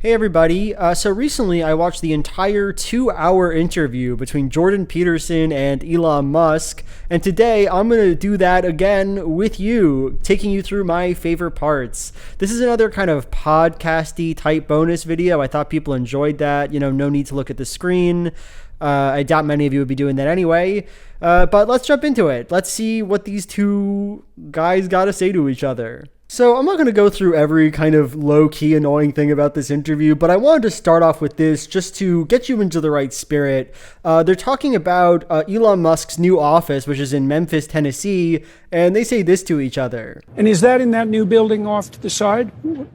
Hey everybody, so recently I watched the entire 2-hour interview between Jordan Peterson and Elon Musk, and today I'm going to do that again with you, taking you through my favorite parts. This is another kind of podcasty type bonus video. I thought people enjoyed that, no need to look at the screen. I doubt many of you would be doing that anyway, but let's jump into it. Let's see what these two guys got to say to each other. So I'm not going to go through every kind of low-key annoying thing about this interview, but I wanted to start off with this just to get you into the right spirit. They're talking about Elon Musk's new office, which is in Memphis, Tennessee, and they say this to each other. And is that in that new building off to the side?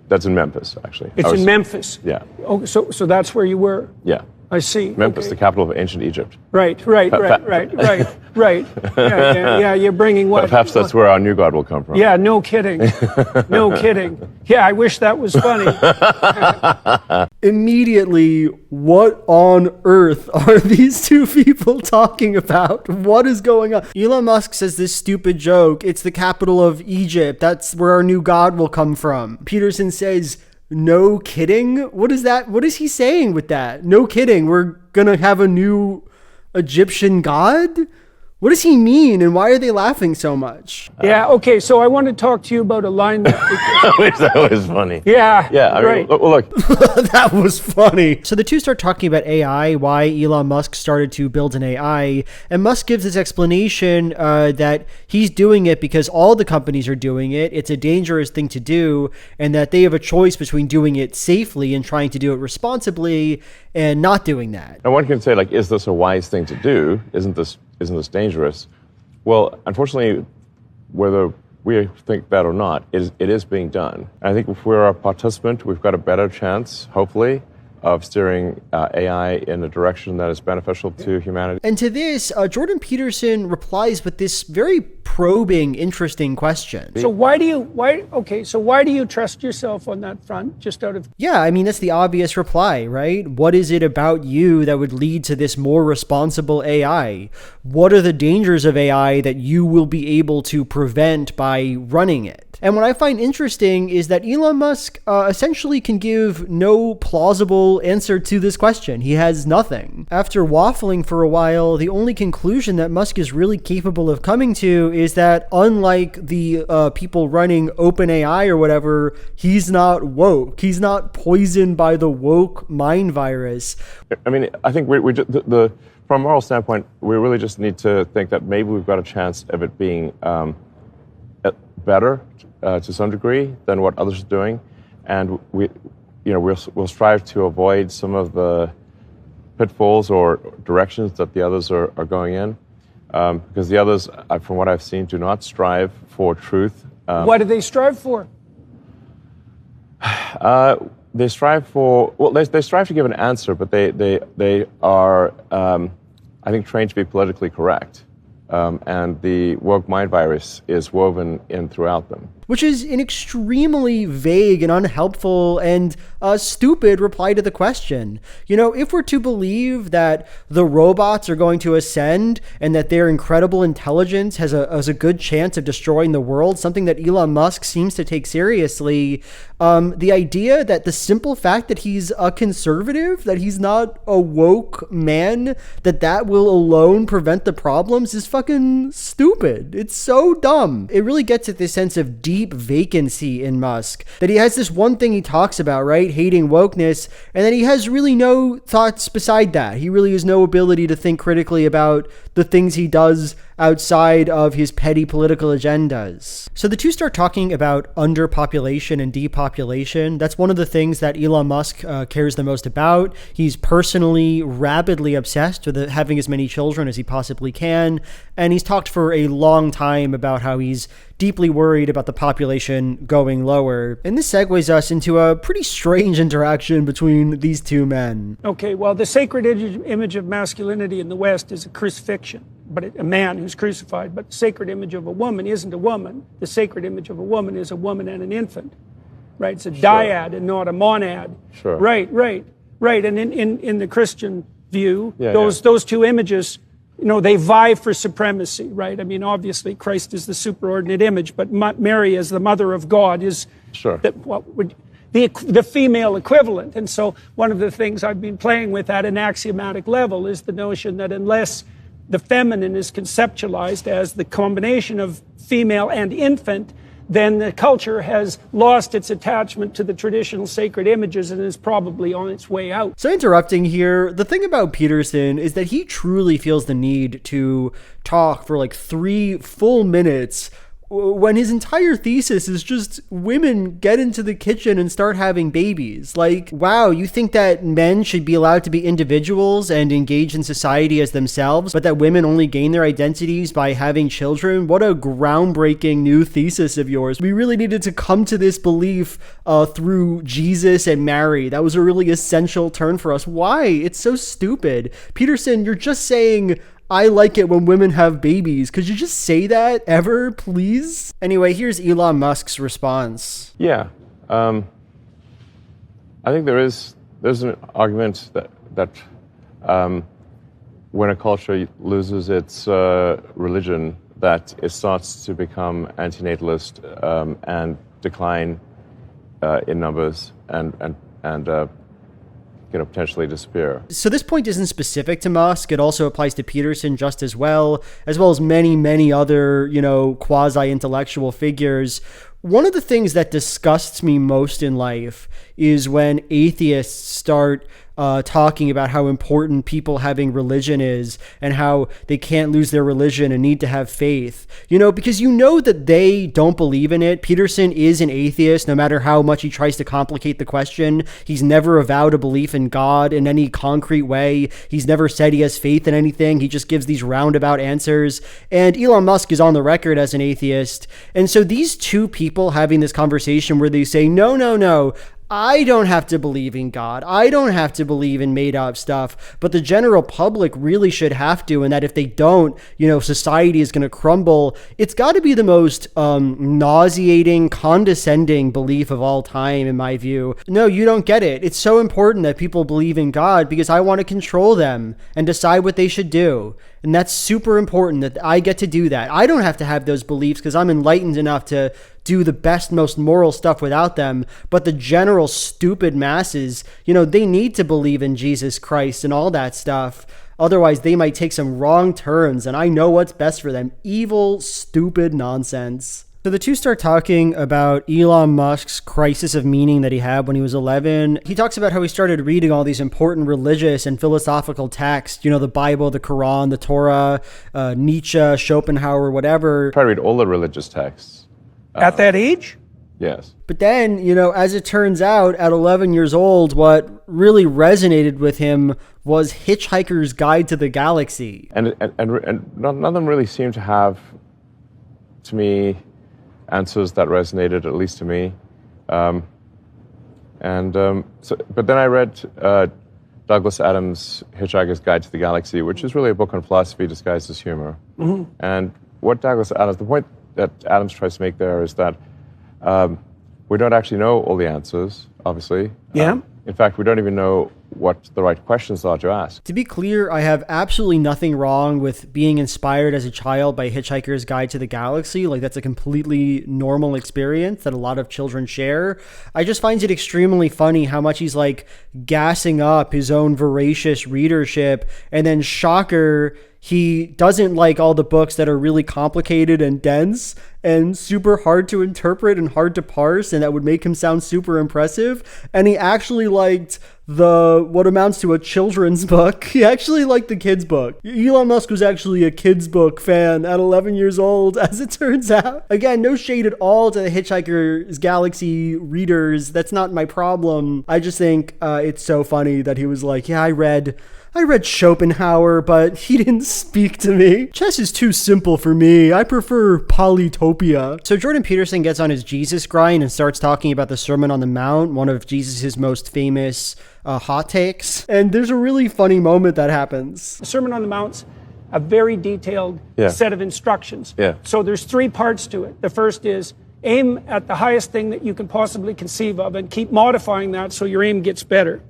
That's in Memphis, actually. It's in Memphis? Yeah. Oh, so that's where you were? Yeah. I see. Memphis, okay. the capital of ancient Egypt. Right. Yeah, you're bringing what? Perhaps that's where our new God will come from. Yeah, no kidding. No kidding. Yeah, I wish that was funny. Immediately, what on earth are these two people talking about? What is going on? Elon Musk says this stupid joke, it's the capital of Egypt. That's where our new God will come from. Peterson says, no kidding? What is that? What is he saying with that? No kidding. We're going to have a new Egyptian god? What does he mean, and why are they laughing so much? Yeah, okay, so I want to talk to you about alignment. I wish that was funny. Yeah, I mean, right. Well, look. That was funny. So the two start talking about AI, why Elon Musk started to build an AI, and Musk gives this explanation that he's doing it because all the companies are doing it, it's a dangerous thing to do, and that they have a choice between doing it safely and trying to do it responsibly and not doing that. And one can say, is this a wise thing to do? Isn't this dangerous? Well, unfortunately, whether we think that or not, it is being done. And I think if we're a participant, we've got a better chance, hopefully, of steering AI in a direction that is beneficial to humanity. And to this, Jordan Peterson replies with this very probing, interesting question. So why do you trust yourself on that front, just out of... Yeah, I mean, that's the obvious reply, right? What is it about you that would lead to this more responsible AI? What are the dangers of AI that you will be able to prevent by running it? And what I find interesting is that Elon Musk essentially can give no plausible answer to this question. He has nothing. After waffling for a while, the only conclusion that Musk is really capable of coming to is that unlike the people running OpenAI or whatever, he's not woke. He's not poisoned by the woke mind virus. I mean, I think we just, from a moral standpoint, we really just need to think that maybe we've got a chance of it being better to some degree than what others are doing, and we'll strive to avoid some of the pitfalls or directions that the others are going in, because the others, from what I've seen, do not strive for truth. What do they strive for? They strive for, they strive to give an answer, but they are, I think, trained to be politically correct. And the woke mind virus is woven in throughout them. Which is an extremely vague and unhelpful and stupid reply to the question. If we're to believe that the robots are going to ascend and that their incredible intelligence has a good chance of destroying the world, something that Elon Musk seems to take seriously, the idea that the simple fact that he's a conservative, that he's not a woke man, that will alone prevent the problems is fucking stupid. It's so dumb. It really gets at this sense of deep vacancy in Musk, that he has this one thing he talks about, right? Hating wokeness, and then he has really no thoughts beside that. He really has no ability to think critically about the things he does outside of his petty political agendas. So the two start talking about underpopulation and depopulation. That's one of the things that Elon Musk cares the most about. He's personally rabidly obsessed with having as many children as he possibly can, and he's talked for a long time about how he's deeply worried about the population going lower. And this segues us into a pretty strange interaction between these two men. Okay, well, the sacred image of masculinity in the West is a crucifixion, but a man who's crucified. But the sacred image of a woman isn't a woman. The sacred image of a woman is a woman and an infant, right? It's a dyad and not a monad. Sure. Right. And in the Christian view, those two images, they vie for supremacy, right? I mean, obviously, Christ is the superordinate image, but Mary as the mother of God is... Sure. the female equivalent. And so one of the things I've been playing with at an axiomatic level is the notion that unless the feminine is conceptualized as the combination of female and infant, then the culture has lost its attachment to the traditional sacred images and is probably on its way out. So interrupting here, the thing about Peterson is that he truly feels the need to talk for like 3 full minutes when his entire thesis is just women get into the kitchen and start having babies. Like, wow, you think that men should be allowed to be individuals and engage in society as themselves, but that women only gain their identities by having children? What a groundbreaking new thesis of yours. We really needed to come to this belief through Jesus and Mary. That was a really essential turn for us. Why? It's so stupid. Peterson, you're just saying, I like it when women have babies. Could you just say that ever, please? Anyway, here's Elon Musk's response. Yeah. I think there's an argument that when a culture loses its religion, that it starts to become antinatalist and decline in numbers and potentially disappear. So this point isn't specific to Musk. It also applies to Peterson just as well as many, many other, quasi-intellectual figures. One of the things that disgusts me most in life is when atheists start talking about how important people having religion is and how they can't lose their religion and need to have faith. Because that they don't believe in it. Peterson is an atheist, no matter how much he tries to complicate the question. He's never avowed a belief in God in any concrete way. He's never said he has faith in anything. He just gives these roundabout answers. And Elon Musk is on the record as an atheist. And so these two people having this conversation where they say, no, I don't have to believe in God. I don't have to believe in made up stuff, but the general public really should have to. And that if they don't, society is going to crumble. It's got to be the most nauseating, condescending belief of all time, in my view. No, you don't get it. It's so important that people believe in God because I want to control them and decide what they should do. And that's super important that I get to do that. I don't have to have those beliefs because I'm enlightened enough to do the best, most moral stuff without them. But the general stupid masses, they need to believe in Jesus Christ and all that stuff. Otherwise, they might take some wrong turns, and I know what's best for them. Evil, stupid nonsense. So the two start talking about Elon Musk's crisis of meaning that he had when he was 11. He talks about how he started reading all these important religious and philosophical texts, the Bible, the Quran, the Torah, Nietzsche, Schopenhauer, whatever. Try to read all the religious texts. At that age? Yes. But then, as it turns out, at 11 years old, what really resonated with him was Hitchhiker's Guide to the Galaxy. And none of them really seem to have, to me, answers that resonated, at least to me. But then I read Douglas Adams' Hitchhiker's Guide to the Galaxy, which is really a book on philosophy disguised as humor. Mm-hmm. And the point that Adams tries to make there is that we don't actually know all the answers, obviously. Yeah. In fact, we don't even know what the right questions are to ask. To be clear, I have absolutely nothing wrong with being inspired as a child by Hitchhiker's Guide to the Galaxy. Like, that's a completely normal experience that a lot of children share. I just find it extremely funny how much he's like gassing up his own voracious readership, and then shocker, he doesn't like all the books that are really complicated and dense and super hard to interpret and hard to parse, and that would make him sound super impressive. And he actually liked what amounts to a children's book. He actually liked the kids' book. Elon Musk was actually a kids' book fan at 11 years old, as it turns out. Again, no shade at all to the Hitchhiker's Galaxy readers. That's not my problem. I just think it's so funny that he was like, yeah, I read Schopenhauer, but he didn't speak to me. Chess is too simple for me. I prefer Polytopia. So Jordan Peterson gets on his Jesus grind and starts talking about the Sermon on the Mount, one of Jesus's most famous hot takes. And there's a really funny moment that happens. The Sermon on the Mount's a very detailed set of instructions. Yeah. So there's 3 parts to it. The first is aim at the highest thing that you can possibly conceive of and keep modifying that so your aim gets better.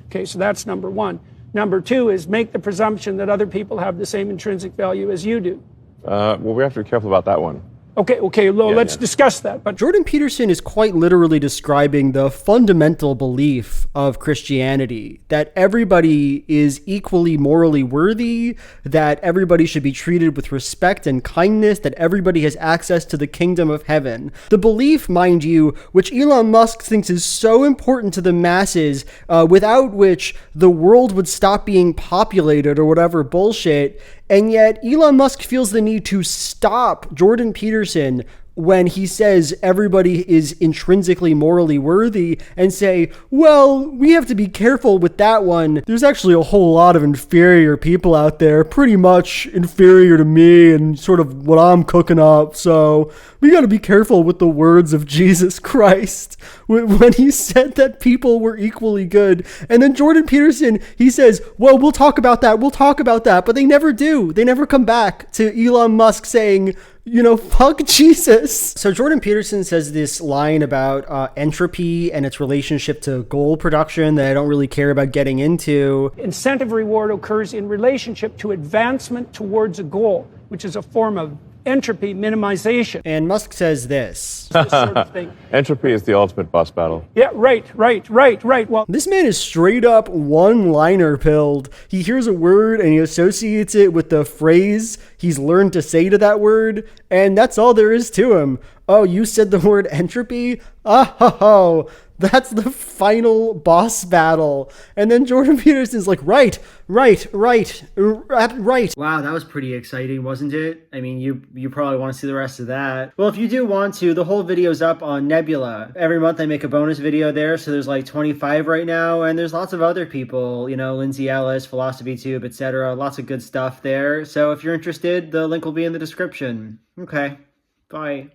Okay, so that's number 1. Number 2 is make the presumption that other people have the same intrinsic value as you do. Well, we have to be careful about that one. Okay, well, let's discuss that. But Jordan Peterson is quite literally describing the fundamental belief of Christianity, that everybody is equally morally worthy, that everybody should be treated with respect and kindness, that everybody has access to the kingdom of heaven. The belief, mind you, which Elon Musk thinks is so important to the masses, without which the world would stop being populated or whatever bullshit. And yet Elon Musk feels the need to stop Jordan Peterson when he says everybody is intrinsically morally worthy and say, well, we have to be careful with that one. There's actually a whole lot of inferior people out there, pretty much inferior to me and sort of what I'm cooking up. So we got to be careful with the words of Jesus Christ when he said that people were equally good. And then Jordan Peterson, he says, well, we'll talk about that. But they never do. They never come back to Elon Musk saying, fuck Jesus. So Jordan Peterson says this line about entropy and its relationship to goal production that I don't really care about getting into. incentive reward occurs in relationship to advancement towards a goal, which is a form of entropy minimization. And Musk says this. This sort of thing. Entropy is the ultimate boss battle. Yeah, right. Well, This man is straight up one-liner pilled. He hears a word and he associates it with the phrase he's learned to say to that word, and that's all there is to him. Oh, you said the word entropy? Oh, that's the final boss battle. And then Jordan Peterson's like, right. Wow, that was pretty exciting, wasn't it? I mean, you probably want to see the rest of that. Well, if you do want to, the whole video's up on Nebula. Every month I make a bonus video there, so there's like 25 right now, and there's lots of other people, Lindsay Ellis, Philosophy Tube, etc. Lots of good stuff there. So if you're interested, the link will be in the description. Okay, bye.